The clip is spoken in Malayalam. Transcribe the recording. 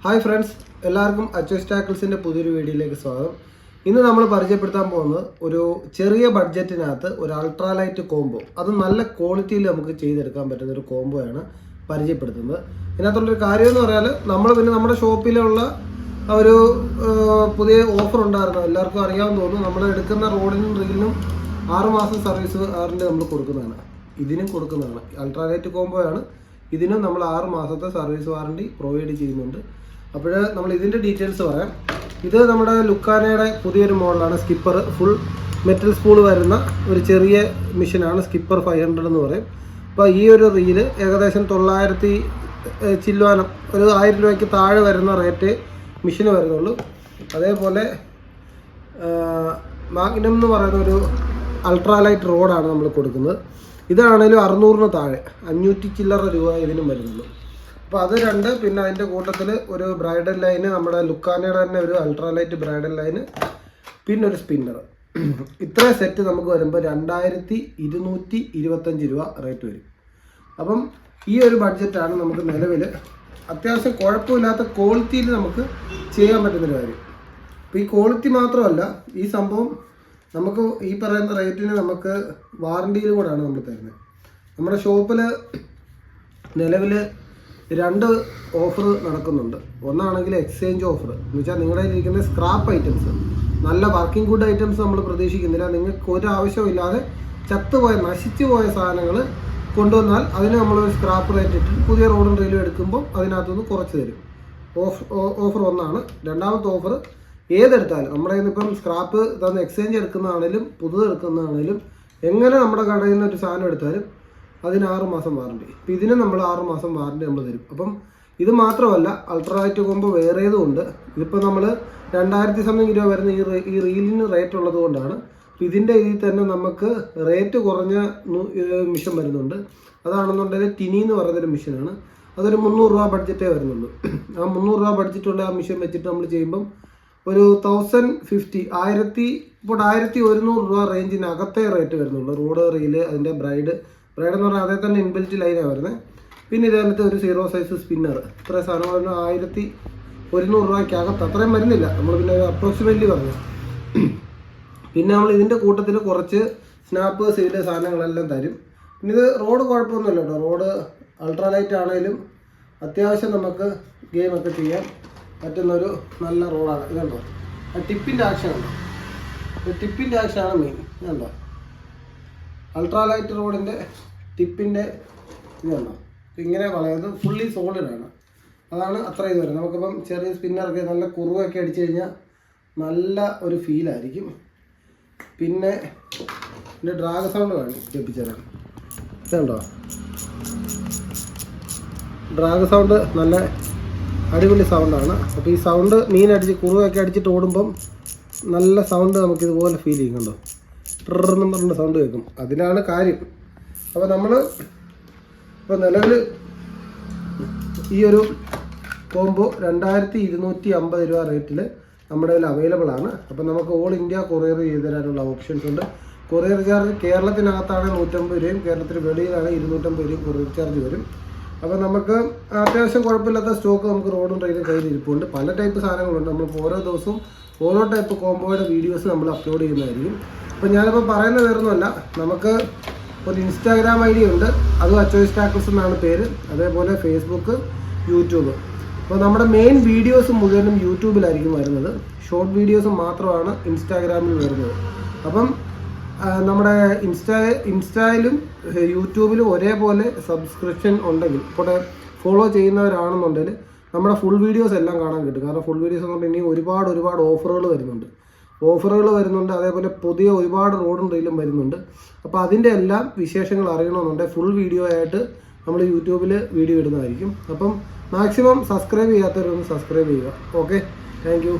ഹായ് ഫ്രണ്ട്സ്, എല്ലാവർക്കും അച്ചോയ്സ് ടാക്കിൾസിൻ്റെ പുതിയൊരു വീഡിയോയിലേക്ക് സ്വാഗതം. ഇന്ന് നമ്മൾ പരിചയപ്പെടുത്താൻ പോകുന്നത് ഒരു ചെറിയ ബഡ്ജറ്റിനകത്ത് ഒരു അൾട്രാലൈറ്റ് കോംബോ, അത് നല്ല ക്വാളിറ്റിയിൽ നമുക്ക് ചെയ്തെടുക്കാൻ പറ്റുന്ന ഒരു കോംബോയാണ് പരിചയപ്പെടുത്തുന്നത്. ഇതിനകത്തുള്ളൊരു കാര്യം എന്ന് പറഞ്ഞാൽ നമ്മുടെ ഷോപ്പിലുള്ള ഒരു പുതിയ ഓഫർ ഉണ്ടായിരുന്നു, എല്ലാവർക്കും അറിയാമെന്ന് തോന്നുന്നു. നമ്മൾ എടുക്കുന്ന റോഡിനും റീലിനും 6 മാസം സർവീസ് വാറണ്ടി നമ്മൾ കൊടുക്കുന്നതാണ്, ഇതിനും കൊടുക്കുന്നതാണ്. അൾട്രാലൈറ്റ് കോംബോയാണ്, ഇതിനും നമ്മൾ 6 മാസത്തെ സർവീസ് വാറണ്ടി പ്രൊവൈഡ് ചെയ്യുന്നുണ്ട്. അപ്പോൾ നമ്മൾ ഇതിൻ്റെ ഡീറ്റെയിൽസ് പറയാം. ഇത് നമ്മുടെ ലുക്കാനയുടെ പുതിയൊരു മോഡലാണ്, സ്കിപ്പർ ഫുൾ മെറ്റൽ സ്പൂൾ വരുന്ന ഒരു ചെറിയ മെഷീനാണ് സ്കിപ്പർ 500 എന്ന് പറയും. അപ്പോൾ ഈ ഒരു റീല് ഏകദേശം 900 ചില്ലുവാനം, ഒരു 1000 രൂപയ്ക്ക് താഴെ വരുന്ന റേറ്റ് മെഷീന് വരുന്നുള്ളൂ. അതേപോലെ മാഗ്നം എന്ന് പറയുന്ന ഒരു അൾട്രാലൈറ്റ് റോഡാണ് നമ്മൾ കൊടുക്കുന്നത്. ഇതാണെങ്കിലും 600 താഴെ 500 ചില്ലറ രൂപ ഇതിനും വരുന്നുള്ളൂ. അപ്പോൾ അത് രണ്ട്. പിന്നെ അതിൻ്റെ കൂട്ടത്തിൽ ഒരു ബ്രൈഡൽ ലൈന്, നമ്മുടെ ലുക്കാനയുടെ തന്നെ ഒരു അൾട്രാലൈറ്റ് ബ്രൈഡൽ ലൈന്, പിന്നെ ഒരു സ്പിന്നർ. ഇത്ര സെറ്റ് നമുക്ക് വരുമ്പോൾ 2225 രൂപ റേറ്റ് വരും. അപ്പം ഈ ഒരു ബഡ്ജറ്റാണ് നമുക്ക് നിലവിൽ അത്യാവശ്യം കുഴപ്പമില്ലാത്ത ക്വാളിറ്റിയിൽ നമുക്ക് ചെയ്യാൻ പറ്റുന്നൊരു കാര്യം. അപ്പോൾ ഈ ക്വാളിറ്റി മാത്രമല്ല, ഈ സംഭവം നമുക്ക് ഈ പറയുന്ന റേറ്റിന് നമുക്ക് വാറണ്ടിയിൽ കൂടെയാണ് നമ്മൾ തരുന്നത്. നമ്മുടെ ഷോപ്പിൽ നിലവിൽ 2 ഓഫർ നടക്കുന്നുണ്ട്. ഒന്നാണെങ്കിൽ എക്സ്ചേഞ്ച് ഓഫർ, എന്ന് വെച്ചാൽ നിങ്ങളുടെ ഇരിക്കുന്ന സ്ക്രാപ്പ് ഐറ്റംസ്, നല്ല വർക്കിംഗ് ഗുഡ് ഐറ്റംസ് നമ്മൾ പ്രതീക്ഷിക്കുന്നില്ല. നിങ്ങൾക്ക് ഒരു ആവശ്യമില്ലാതെ ചത്തുപോയ നശിച്ചു പോയ സാധനങ്ങൾ കൊണ്ടുവന്നാൽ അതിന് നമ്മളൊരു സ്ക്രാപ്പ് റേറ്റ് ഇട്ട് പുതിയ റോഡും റെയിലും എടുക്കുമ്പോൾ അതിനകത്തുനിന്ന് കുറച്ച് തരും. ഓഫർ ഒന്നാണ്. രണ്ടാമത്തെ ഓഫർ ഏതെടുത്താലും നമ്മുടെ കയ്യിൽ നിന്ന് ഇപ്പം സ്ക്രാപ്പ് തന്ന് എക്സ്ചേഞ്ച് എടുക്കുന്നതാണേലും പുതുത് എടുക്കുന്നതാണേലും എങ്ങനെ നമ്മുടെ കടയിൽ നിന്ന് ഒരു സാധനം എടുത്താലും അതിന് 6 മാസം വാറണ്ടി. ഇപ്പം ഇതിന് നമ്മൾ 6 മാസം വാറണ്ടി നമ്മൾ തരും. അപ്പം ഇത് മാത്രമല്ല, അൾട്രാലൈറ്റ് കോംബോ വേറേതും ഉണ്ട്. ഇതിപ്പോൾ നമ്മൾ 2000 സംതിങ് രൂപ വരുന്ന ഈ റീലിന് റേറ്റ് ഉള്ളത് കൊണ്ടാണ്. അപ്പം ഇതിൻ്റെ ഇതിൽ തന്നെ നമുക്ക് റേറ്റ് കുറഞ്ഞ മിഷൻ വരുന്നുണ്ട്. അതാണെന്നുണ്ടെങ്കിൽ ടിനി എന്ന് പറയുന്നൊരു മിഷനാണ്. അതൊരു 300 രൂപ ബഡ്ജറ്റേ വരുന്നുള്ളൂ. ആ 300 രൂപ ബഡ്ജറ്റുള്ള ആ മിഷൻ വെച്ചിട്ട് നമ്മൾ ചെയ്യുമ്പം ഒരു 1050 ഇപ്പോൾ 1100 രൂപ റേഞ്ചിനകത്തേ റേറ്റ് വരുന്നുള്ളൂ. റോഡ് റീല്, അതിൻ്റെ ബ്രൈഡ് എന്ന് പറഞ്ഞാൽ അതേ തന്നെ ഇൻബിൽറ്റ് ലൈനാണ് വരുന്നത്. പിന്നെ ഇതിനകത്ത് ഒരു 0 സൈസ് സ്പിന്നർ, ഇത്ര സാധനം 1100 രൂപയ്ക്കകത്ത് അത്രയും വരുന്നില്ല. നമ്മൾ പിന്നെ ഒരു അപ്രോക്സിമേറ്റ്ലി പറഞ്ഞു. പിന്നെ നമ്മൾ ഇതിൻ്റെ കൂട്ടത്തിൽ കുറച്ച് സ്നാപ്പ് സീല് സാധനങ്ങളെല്ലാം തരും. പിന്നെ ഇത് റോഡ് കുഴപ്പമൊന്നുമില്ല കേട്ടോ. റോഡ് അൾട്രാലൈറ്റ് ആണെങ്കിലും അത്യാവശ്യം നമുക്ക് ഗെയിമൊക്കെ ചെയ്യാൻ പറ്റുന്നൊരു നല്ല റോഡാണ്. ഇതുണ്ടോ, ആ ടിപ്പിൻ്റെ ആക്ഷനുണ്ടോ, ടിപ്പിൻ്റെ ആക്ഷനാണ് മെയിൻ. ഇതുണ്ടോ, അൾട്രാലൈറ്റ് റോഡിൻ്റെ ടിപ്പിൻ്റെ ഇതുണ്ടോ, ഇങ്ങനെ വളയത് ഫുള്ളി സോളിഡാണ്. അതാണ് അത്ര ഇത് വരുന്നത്. നമുക്കിപ്പം ചെറിയ സ്പിന്നറൊക്കെ നല്ല കുറുവൊക്കെ അടിച്ചു കഴിഞ്ഞാൽ നല്ല ഒരു ഫീലായിരിക്കും. പിന്നെ ഇതിൻ്റെ ഡ്രാഗ് സൗണ്ട് കേൾപ്പിച്ചതാണ്. ഇതുണ്ടോ, ഡ്രാഗ് സൗണ്ട് നല്ല അടിപൊളി സൗണ്ടാണ്. അപ്പോൾ ഈ സൗണ്ട് മീനടിച്ച് കുറുവൊക്കെ അടിച്ചിട്ട് ഓടുമ്പം നല്ല സൗണ്ട് നമുക്കിതുപോലെ ഫീൽ ചെയ്യും. കണ്ടോ, ട്രെന്നും പറഞ്ഞ സൗണ്ട് കേൾക്കും. അതിനാണ് കാര്യം. അപ്പോൾ നമ്മൾ ഇപ്പോൾ നിലവിൽ ഈ ഒരു കോംബോ 2250 രൂപ റേറ്റിൽ നമ്മുടെ കയ്യിൽ അവൈലബിൾ ആണ്. അപ്പോൾ നമുക്ക് ഓൾ ഇന്ത്യ കൊറിയർ ചെയ്ത് തരാനുള്ള ഓപ്ഷൻസ് ഉണ്ട്. കൊറിയർ ചാർജ് കേരളത്തിനകത്താണ് 150 രൂപയും കേരളത്തിന് വെളിയിലാണ് 250 രൂപയും കൊറിയർ ചാർജ് വരും. അപ്പോൾ നമുക്ക് അത്യാവശ്യം കുഴപ്പമില്ലാത്ത സ്റ്റോക്ക് നമുക്ക് റോഡും ട്രെയിനും കയ്യിൽ ഇരിപ്പുണ്ട്. പല ടൈപ്പ് സാധനങ്ങളുണ്ട്. നമ്മളിപ്പോൾ ഓരോ ദിവസവും ഓരോ ടൈപ്പ് കോംബോയുടെ വീഡിയോസ് നമ്മൾ അപ്ലോഡ് ചെയ്യുന്നതായിരിക്കും. അപ്പോൾ ഞാനിപ്പോൾ പറയുന്നത് വേറൊന്നുമല്ല, നമുക്ക് ഒരു ഇൻസ്റ്റാഗ്രാം ID ഉണ്ട്, അതും അച്ചോയ്സ് ടാക്കിൾസ് എന്നാണ് പേര്. അതേപോലെ ഫേസ്ബുക്ക്, യൂട്യൂബ്. അപ്പോൾ നമ്മുടെ മെയിൻ വീഡിയോസ് മുഴുവനും യൂട്യൂബിലായിരിക്കും വരുന്നത്. ഷോർട്ട് വീഡിയോസ് മാത്രമാണ് ഇൻസ്റ്റാഗ്രാമിൽ വരുന്നത്. അപ്പം നമ്മുടെ ഇൻസ്റ്റയിലും യൂട്യൂബിലും ഒരേപോലെ സബ്സ്ക്രിപ്ഷൻ ഉണ്ടെങ്കിൽ, ഇപ്പോൾ ഫോളോ ചെയ്യുന്നവരാണെന്നുണ്ടെങ്കിൽ നമ്മുടെ ഫുൾ വീഡിയോസ് എല്ലാം കാണാൻ കിട്ടും. കാരണം ഫുൾ വീഡിയോസ് എന്ന് പറഞ്ഞാൽ ഇനി ഒരുപാട് ഓഫറുകൾ വരുന്നുണ്ട്. അതേപോലെ പുതിയ ഒരുപാട് റോഡും റീലും വരുന്നുണ്ട്. അപ്പോൾ അതിൻ്റെ എല്ലാം വിശേഷങ്ങൾ അറിയണമെന്നുണ്ടെങ്കിൽ ഫുൾ വീഡിയോ ആയിട്ട് നമ്മൾ യൂട്യൂബിൽ വീഡിയോ ഇടുന്നതായിരിക്കും. അപ്പം മാക്സിമം സബ്സ്ക്രൈബ് ചെയ്യാത്തവരൊന്ന് സബ്സ്ക്രൈബ് ചെയ്യുക. Okay, thank you.